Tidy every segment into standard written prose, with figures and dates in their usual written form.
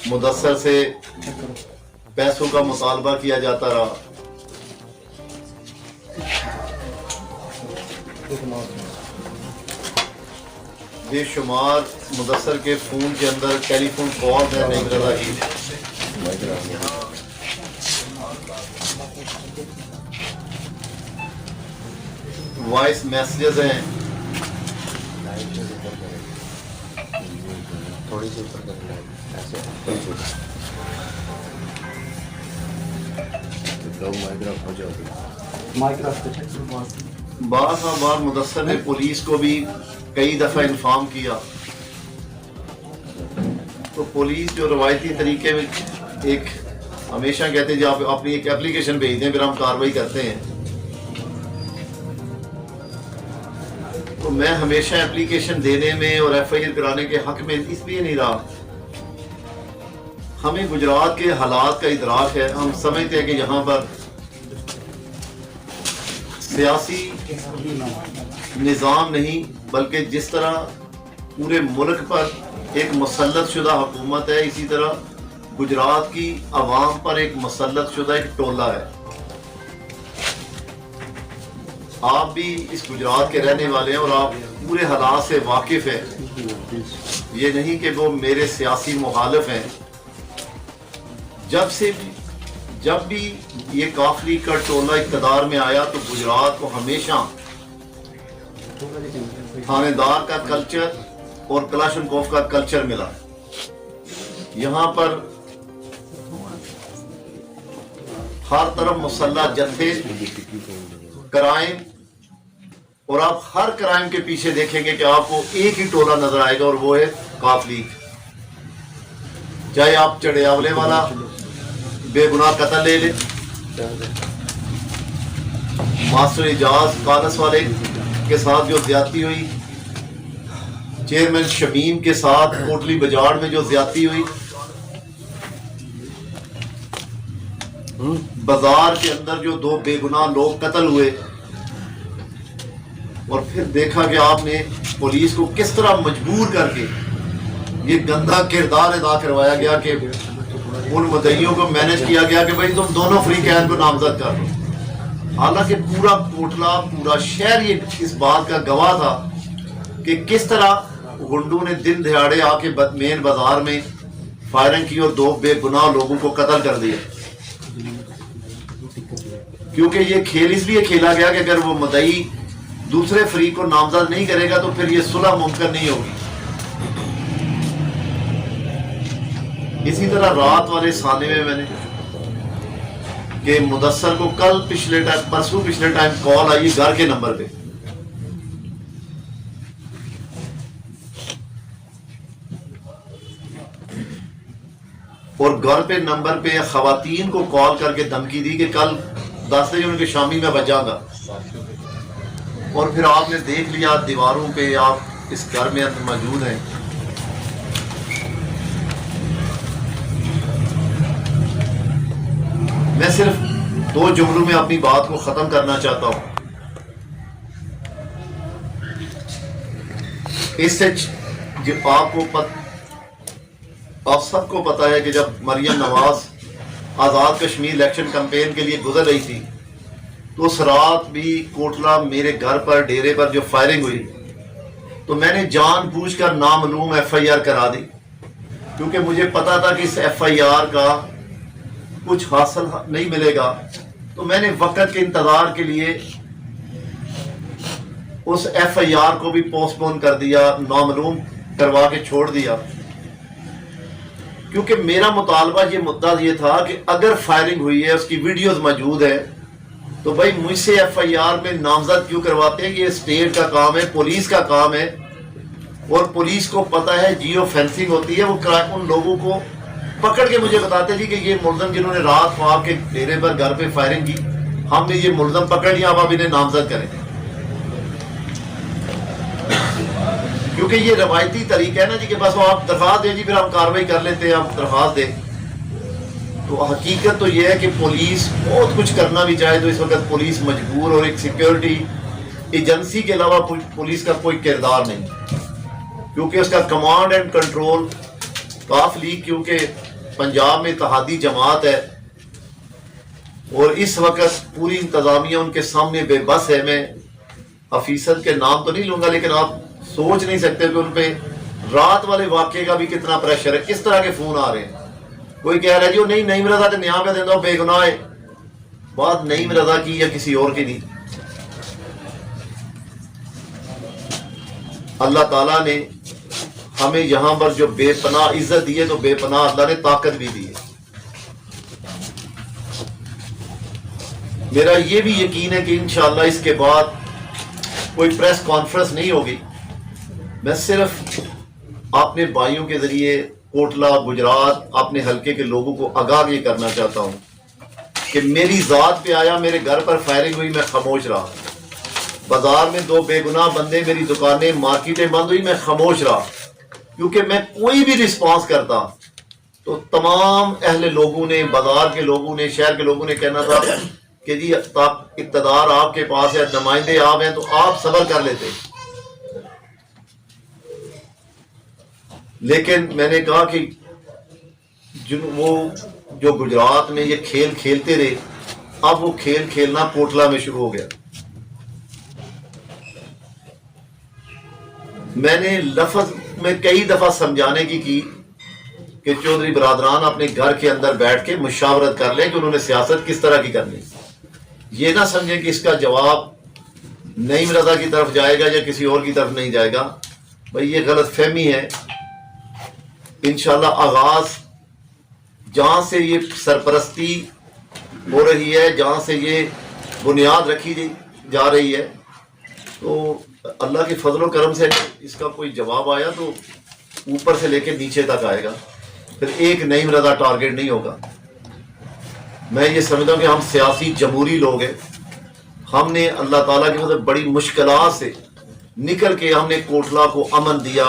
मुदस्सर से पैसों का मुतालबा किया जाता रहा। बेशुमार मुदस्सर के फ़ोन के अंदर टेलीफोन कॉल है नईम रज़ा की, वॉइस मैसेजेस हैं, थोड़ी सी ऊपर करना है ऐसे थोड़ी सी माइक्रोफ हो जाओगी। बार मुदस्सर ने पुलिस को भी कई दफ़ा इन्फॉर्म किया, तो पुलिस जो रवायती तरीके में एक हमेशा कहते हैं जो आप अपनी एक एप्लीकेशन भेज दें फिर हम कार्रवाई करते हैं, तो मैं हमेशा एप्लीकेशन देने में और FIR कराने के हक में इसलिए नहीं रहा। हमें गुजरात के हालात का इदराक है, हम समझते हैं कि यहाँ पर सियासी निज़ाम नहीं बल्कि जिस तरह पूरे मुल्क पर एक मुसल्लत शुदा हुकूमत है, इसी तरह गुजरात की आवाम पर एक मुसल्लत शुदा एक टोला है। आप भी इस गुजरात के रहने वाले हैं और आप पूरे हालात से वाकिफ हैं, ये नहीं कि वो मेरे सियासी मुखालिफ हैं। जब भी ये काफली का टोला इक़्तिदार में आया तो गुजरात को हमेशा थानेदार का कल्चर और कलाशनकोफ का कल्चर मिला। यहाँ पर हर तरफ मुसल्लह जत्थे, क्राइम, और आप हर क्राइम के पीछे देखेंगे कि आपको एक ही टोला नजर आएगा और वो है काफली। चाहे आप चढ़ियावले वाला बेगुनाह कत्ल ले ले, मास्टर इजाज कानस वाले के साथ जो ज्यादती हुई, चेयरमैन शमीम के साथ कोटली बाजार में जो ज्यादती हुई, बाजार के अंदर जो 2 बेगुनाह लोग कत्ल हुए, और फिर देखा कि आपने पुलिस को किस तरह मजबूर करके ये गंदा किरदार अदा करवाया गया कि उन मुद्दइयों को मैनेज किया गया कि भाई तुम दोनों फ्री कैन को नामजद कर लो। हालांकि पूरा कोटला, पूरा शहर ये इस बात का गवाह था कि किस तरह गुंडों ने दिन दिहाड़े आके मेन बाजार में फायरिंग की और 2 बेगुनाह लोगों को कत्ल कर दिया। क्योंकि ये खेल इसलिए खेला गया कि अगर वो मुद्दई दूसरे फ्री को नामजद नहीं करेगा तो फिर ये सुलह मुमकिन नहीं होगी। इसी तरह रात वाले साले में मैंने कि मुदस्सर को परसों पिछले टाइम कॉल आई घर के नंबर पे, और घर पे नंबर पे खवातीन को कॉल करके धमकी दी कि कल 10 बजे उनके शामी में बजाऊंगा। और फिर आपने देख लिया दीवारों पे, आप इस घर में अंदर मौजूद हैं। मैं सिर्फ 2 जुमलों में अपनी बात को खत्म करना चाहता हूं। इससे जो आप सबको पता है कि जब मरियम नवाज आज़ाद कश्मीर इलेक्शन कैंपेन के लिए गुजर रही थी तो उस रात भी कोटला मेरे घर पर डेरे पर जो फायरिंग हुई तो मैंने जानबूझकर नामालूम FIR करा दी, क्योंकि मुझे पता था कि इस FIR का कुछ हासिल नहीं मिलेगा। तो मैंने वक्त के इंतजार के लिए उस FIR को भी पोस्टपोन कर दिया, नामालूम करवा के छोड़ दिया, क्योंकि मेरा मुतालबा ये मुद्दा ये था कि अगर फायरिंग हुई है, उसकी वीडियोस मौजूद है, तो भाई मुझसे FIR में नामजद क्यों करवाते हैं? ये स्टेट का काम है, पुलिस का काम है, और पुलिस को पता है जियो फेंसिंग होती है। वो उन लोगों को पकड़ के मुझे बताते जी कि ये मुलजम जिन्होंने रात को आपके डेरे पर घर पे फायरिंग की, हमने ये मुलजम पकड़ लिया, अब आप इन्हें नामजद करें। क्योंकि ये रवायती तरीका है ना जी कि बस वो आप दरख्वास्त दें जी, फिर हम कार्रवाई कर लेते हैं, आप दरख्वास्त दें। तो हकीकत तो ये है कि पुलिस बहुत कुछ करना भी चाहे तो इस वक्त पुलिस मजबूर, और एक सिक्योरिटी एजेंसी के अलावा पुलिस का कोई किरदार नहीं, क्योंकि उसका कमांड एंड कंट्रोल काफली, क्योंकि पंजाब में इत्तेहादी जमात है और इस वक्त पूरी इंतजामिया उनके सामने बेबस है। मैं अफीसर के नाम तो नहीं लूंगा, लेकिन आप सोच नहीं सकते कि उन पे रात वाले वाक़े का भी कितना प्रेशर है। किस तरह के फोन आ रहे हैं। कोई कह रहा है जी वो नहीं रजा तो न्याय पे देता हूं, बेगुनाह है। बात नहीं रजा की या किसी और की नहीं। अल्लाह ताला ने हमें यहां पर जो बेपनाह इज्जत दी है, तो बेपनाह अल्लाह ने ताकत भी दी है। मेरा ये भी यकीन है कि इंशाअल्लाह इसके बाद कोई प्रेस कॉन्फ्रेंस नहीं होगी। मैं सिर्फ अपने भाइयों के जरिए कोटला गुजरात अपने हलके के लोगों को आगाह ये करना चाहता हूं कि मेरी जात पे आया, मेरे घर पर फायरिंग हुई, मैं खामोश रहा। बाजार में 2 बेगुनाह बंदे, मेरी दुकानें मार्केटें बंद हुई, मैं खामोश रहा। क्योंकि मैं कोई भी रिस्पांस करता तो तमाम अहले लोगों ने, बाजार के लोगों ने, शहर के लोगों ने कहना था कि जी इक़्तिदार आपके पास है, नुमाइंदे आप हैं, तो आप सब्र कर लेते। लेकिन मैंने कहा कि जो गुजरात में ये खेल खेलते रहे, अब वो खेल खेलना कोटला में शुरू हो गया। मैंने लफ्ज में कई दफा समझाने की कि चौधरी बरादरान अपने घर के अंदर बैठ के मुशावरत कर लें कि उन्होंने सियासत किस तरह की करनी। ये ना समझें कि इसका जवाब नईम रजा की तरफ जाएगा या किसी और की तरफ नहीं जाएगा। भाई ये गलत फहमी है। इंशाल्लाह आगाज जहां से ये सरपरस्ती हो रही है, जहां से ये बुनियाद रखी जा रही है, तो अल्लाह के फजलो करम से इसका कोई जवाब आया तो ऊपर से लेकर नीचे तक आएगा। फिर एक नईम रजा टारगेट नहीं होगा। मैं ये समझता हूँ कि हम सियासी जमहूरी लोग हैं। हमने अल्लाह ताला की मतलब बड़ी मुश्किलात से निकल के हमने कोटला को अमन दिया,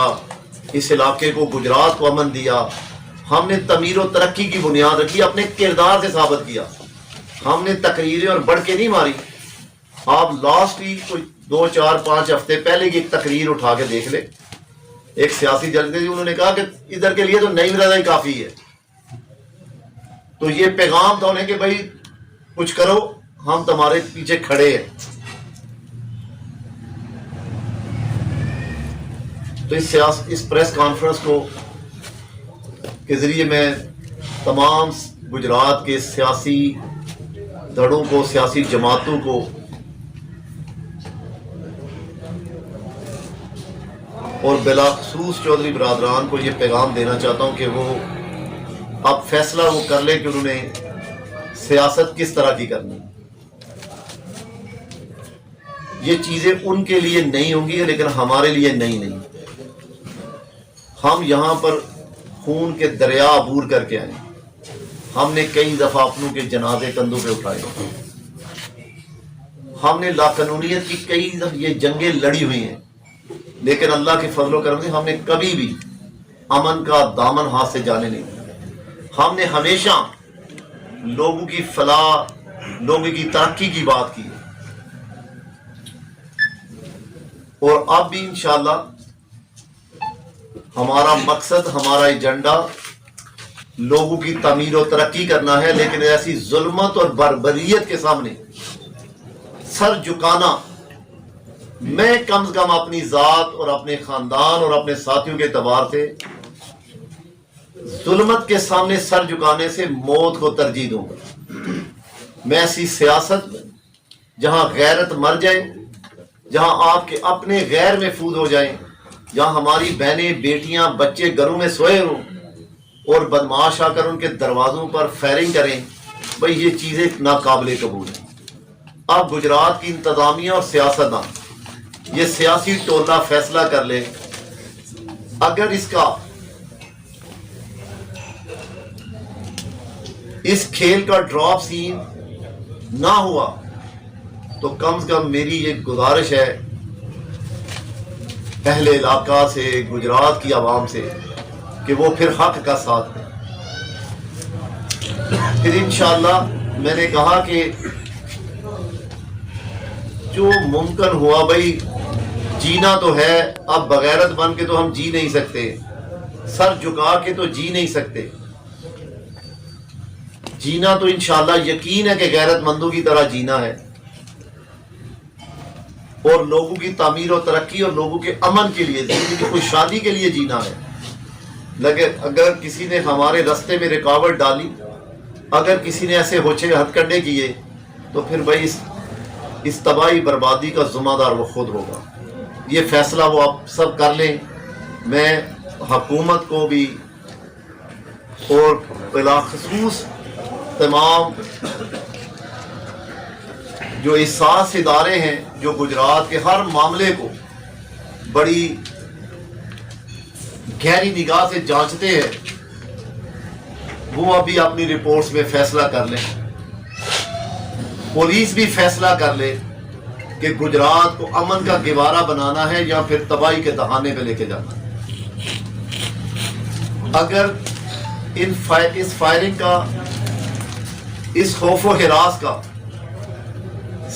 इस इलाके को गुजरात को अमन दिया। हमने तमीर और तरक्की की बुनियाद रखी, अपने किरदार से साबित किया। हमने तकरीरें और बढ़ के नहीं मारी। आप लास्ट ही कोई 2, 4, 5 हफ्ते पहले की एक तकरीर उठा के देख ले। एक सियासी जलसे जी उन्होंने कहा कि इधर के लिए तो नईम रजा ही काफी है। तो ये पैगाम था उन्हें कि भाई कुछ करो, हम तुम्हारे पीछे खड़े हैं। तो इस प्रेस कॉन्फ्रेंस को के जरिए मैं तमाम गुजरात के सियासी धड़ों को, सियासी जमातों को और बिलाखसूस चौधरी बरादरान को ये पैगाम देना चाहता हूं कि वो अब फैसला वो कर ले कि उन्होंने सियासत किस तरह की करनी। ये चीजें उनके लिए नहीं होंगी, लेकिन हमारे लिए नहीं। हम यहां पर खून के दरिया अबूर करके आए। हमने कई दफा अपनों के जनाजे कंधों पे उठाए। हमने लाकानूनियत की कई दफा ये जंगें लड़ी हुई हैं, लेकिन अल्लाह के फजलो करम से हमने कभी भी अमन का दामन हाथ से जाने नहीं दिया। हमने हमेशा लोगों की फलाह, लोगों की तरक्की की बात की है। और अब भी इंशाअल्लाह हमारा मकसद, हमारा एजेंडा लोगों की तमीर और तरक्की करना है। लेकिन ऐसी जुल्मत और बर्बरियत के सामने सर झुकाना, मैं कम से कम अपनी जात और अपने खानदान और अपने साथियों के एतबार से जुल्मत के सामने सर झुकाने से मौत को तरजीह दूंगा। मैं ऐसी सियासत जहां गैरत मर जाए, जहां आपके अपने गैर महफूज हो जाएं, जहां हमारी बहनें, बेटियां, बच्चे घरों में सोए हों और बदमाश आकर उनके दरवाजों पर फायरिंग करें, भाई ये चीजें नाकाबिले कबूल हैं। अब गुजरात की इंतजामिया और सियासतदान, ये सियासी टोला फैसला कर ले, अगर इस खेल का ड्रॉप सीन ना हुआ तो कम से कम मेरी ये गुजारिश है पहले इलाका से, गुजरात की आवाम से, कि वो फिर हक का साथ दें। फिर इंशाअल्लाह मैंने कहा कि जो मुमकिन हुआ, भाई जीना तो है, अब बगैरत बन के तो हम जी नहीं सकते, सर झुका के तो जी नहीं सकते। جینا تو انشاءاللہ یقین ہے کہ غیرت مندوں کی طرح جینا ہے، اور لوگوں کی تعمیر و ترقی اور لوگوں کے امن کے لیے، زندگی کی خوشحالی کے لیے جینا ہے۔ لیکن اگر کسی نے ہمارے راستے میں رکاوٹ ڈالی، اگر کسی نے ایسے ہوچے ہتھ کنڈے کیے، تو پھر بھائی اس تباہی بربادی کا ذمہ دار وہ خود ہوگا۔ یہ فیصلہ وہ آپ سب کر لیں۔ میں حکومت کو بھی اور بلاخصوص تمام جو حساس ادارے ہیں جو گجرات کے ہر معاملے کو بڑی گہری نگاہ سے جانچتے ہیں، وہ ابھی اپنی رپورٹس میں فیصلہ کر لیں، پولیس بھی فیصلہ کر لے کہ گجرات کو امن کا گہوارہ بنانا ہے یا پھر تباہی کے دہانے پہ لے کے جانا ہے۔ اگر اس فائرنگ کا، اس خوف و ہراس کا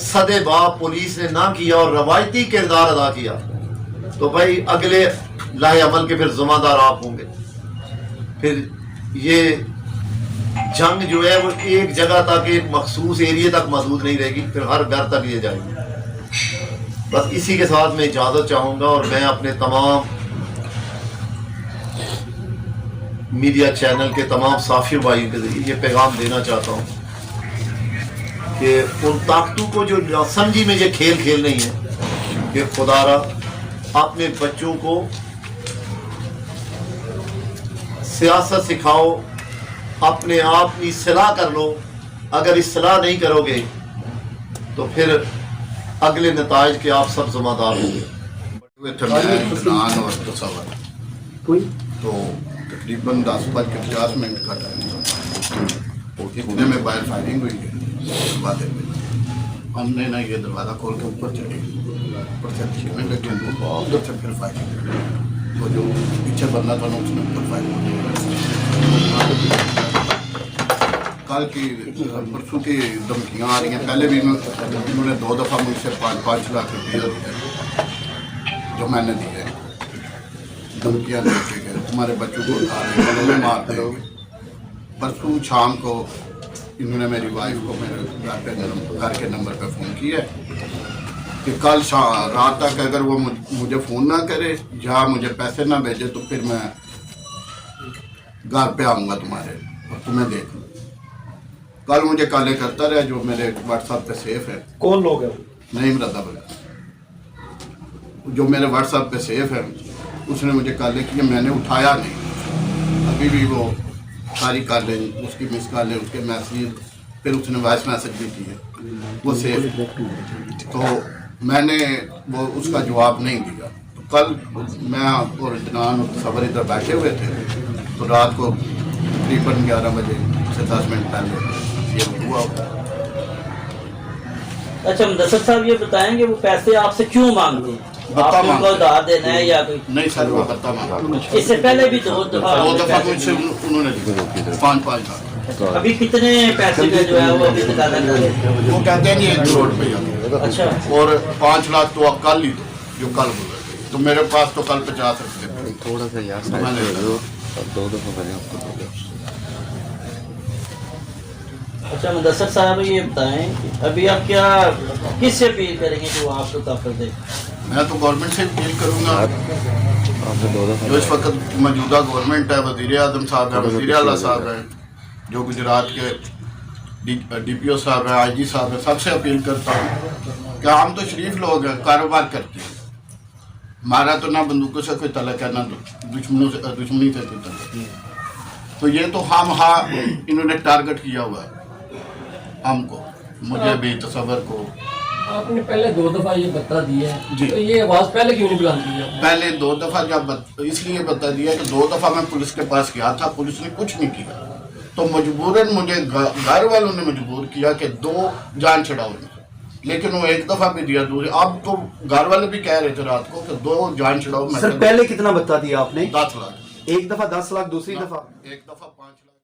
صدے باب پولیس نے نہ کیا اور روایتی کردار ادا کیا، تو بھائی اگلے لاہے عمل کے پھر ذمہ دار آپ ہوں گے۔ پھر یہ جنگ جو ہے وہ ایک جگہ تک، ایک مخصوص ایریے تک محدود نہیں رہے گی، پھر ہر گھر تک یہ جائے گی۔ بس اسی کے ساتھ میں اجازت چاہوں گا، اور میں اپنے تمام میڈیا چینل کے تمام صحافی بھائیوں کے ذریعے یہ پیغام دینا چاہتا ہوں کہ ان طاقتوں کو جو سمجھی میں یہ کھیل کھیل نہیں ہے، کہ خدا را اپنے بچوں کو سیاست سکھاؤ، اپنے آپ کی اصلاح کر لو۔ اگر اصلاح نہیں کرو گے تو پھر اگلے نتائج کے آپ سب ذمہ دار ہوں گے۔ تو تقریباً 10:50 کا ٹائم اتنے میں باہر فائرنگ ہوئی ہے دروازے میں۔ ہم نے نا یہ دروازہ کھول کے اوپر چلے گئے، اوپر سے چھیننے لگے، ادھر سے پھر فائرنگ ہوئی۔ تو جو پیچھے بندہ تھا نا اس نے اوپر فائرنگ کی۔ کل کی پرسوں کی دھمکیاں آ رہی ہیں، پہلے بھی انہوں نے 2 دفعہ مجھ سے 5 لاکھ روپیہ دیا جو میں نے دیے، دھمکیاں دے کے گئے تمہارے بچوں کو اٹھا رہے ہیں، انہیں مار دیں گے۔ پرسوں شام کو انہوں نے میری وائف کو میرے گھر کے نمبر پہ فون کیا کہ کل رات تک اگر وہ مجھے فون نہ کرے یا مجھے پیسے نہ بھیجے تو پھر میں گھر پہ آؤں گا تمہارے اور تمہیں دیکھ لوں۔ کل مجھے کالے کرتا رہا جو میرے واٹس ایپ پہ سیف ہے۔ کون لوگ ہیں؟ نہیں رضا بھائی، جو میرے واٹس ایپ پہ سیف ہے، اس نے مجھے کالے کیا، میں نے اٹھایا نہیں۔ ابھی بھی وہ ساری کالیں، اس کی مس کالیں، اس کے میسیج، پھر اس نے وائس میسج بھی کیے، وہ سیف۔ تو میں نے وہ اس کا جواب نہیں دیا۔ تو کل میں اور اطمینان اور صبر ادھر بیٹھے ہوئے تھے، تو رات کو تقریباً 11 بجے سے 10 منٹ پہلے یہ ہوا۔ اچھا مدثر صاحب یہ بتائیں کہ وہ پیسے آپ سے کیوں مانگتے ہیں؟ آپ ان کو ادھار دینا ہے یا کوئی؟ نہیں سر، وہ بتا مانگا۔ اس سے پہلے بھی 2 دفعہ مجھ سے انہوں نے 5 لاکھ۔ ابھی کتنے پیسے کا جو ہے وہ ابھی تقاضا کر رہے ہیں؟ وہ کہتے ہیں یہ 1 کروڑ روپیہ، اچھا، اور 5 لاکھ تو آپ کل ہی دو جو کل بولے، تو میرے پاس تو کل 50 روپئے تھے۔ تھوڑا سا یاد کرو، 2 دفعہ میں نے آپ کو دے دیا۔ اچھا مدثر صاحب یہ بتائیں کہ ابھی آپ کیا کس سے اپیل کریں گے کہ وہ آپ کو تحفظ دے؟ میں تو گورنمنٹ سے اپیل کروں گا، آپ نے 2 دفعہ جو اس وقت موجودہ گورنمنٹ ہے، وزیر اعظم صاحب ہیں، وزیر اعلیٰ صاحب ہیں، جو گجرات کے ڈی پی او صاحب ہیں، آئی جی صاحب ہیں، سب سے اپیل کرتا ہوں کہ ہم تو شریف لوگ ہیں، کاروبار کرتے ہیں، ہمارا تو نہ بندوقوں سے کوئی تعلق ہے، نہ دشمنی سے کوئی تعلق ہے۔ تو یہ تو ہم انہوں نے ٹارگٹ کیا ہوا ہے ہم کو، مجھے بھی، تصور کو۔ آپ نے پہلے 2 دفعہ یہ بتا دیا ہے، جی۔ تو یہ آواز پہلے کیوں نہیں بلندی ہے؟ پہلے 2 دفعہ جب اس لیے بتا دیا کہ 2 دفعہ میں پولیس کے پاس گیا تھا، پولیس نے کچھ نہیں کیا، تو مجبوراً مجھے گھر والوں نے مجبور کیا کہ 2 جان چھڑاؤ، لیکن وہ 1 دفعہ بھی دیا، دوسری اب تو گھر والے بھی کہہ رہے تھے رات کو کہ 2 جان چھڑاؤ۔ سر پہلے کتنا بتا دیا آپ نے؟ 10 لاکھ، ایک دفعہ 10 لاکھ، دوسری دفعہ 1 دفعہ 5 لاکھ۔